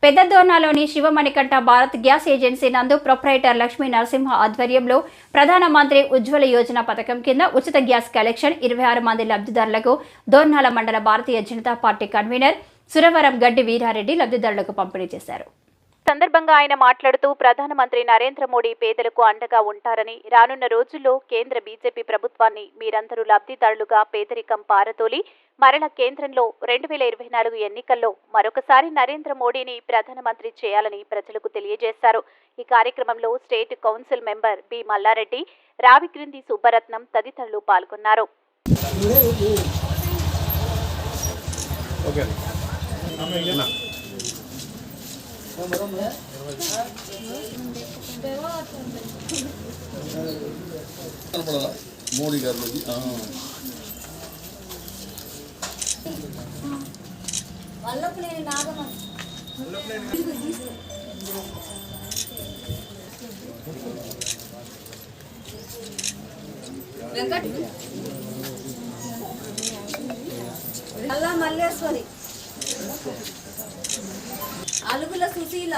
పెద్దదోర్నాలోని Sivamanikanta Bharat gas agency నందు proprietor Lakshmi Narasimha ఆధ్వర్యంలో ప్రధానమంత్రి ఉజ్వల యోజన పథకం కింద ఉచిత గ్యాస్ కలెక్షన్ 26 మంది లబ్ధిదారులకు దోర్నాల మండల భారతీయ జనతా పార్టీ కన్వీనర్ సురవరం గడ్డి వీరారెడ్డి లబ్ధిదారులకు పంపిణీ చేశారు. సందర్భంగా ఆయన మాట్లాడుతూ ప్రధానమంత్రి నరేంద్ర మోడీ పేదలకు అండగా ఉంటారని, రానున్న రోజుల్లో కేంద్ర బీజేపీ ప్రభుత్వాన్ని మీరందరూ లబ్ధిదారులుగా పేదరికం పారదోలి మరల కేంద్రంలో 2024 ఎన్నికల్లో మరొకసారి నరేంద్ర మోడీని ప్రధానమంత్రి చేయాలని ప్రజలకు తెలియజేశారు. ఈ కార్యక్రమంలో state council member B Mallareddy, Ravikrindi Subbaratnam తదితరులు పాల్గొన్నారు. మోడీ గారు మల్లేశ్వరి, అలుగుల సుశీల,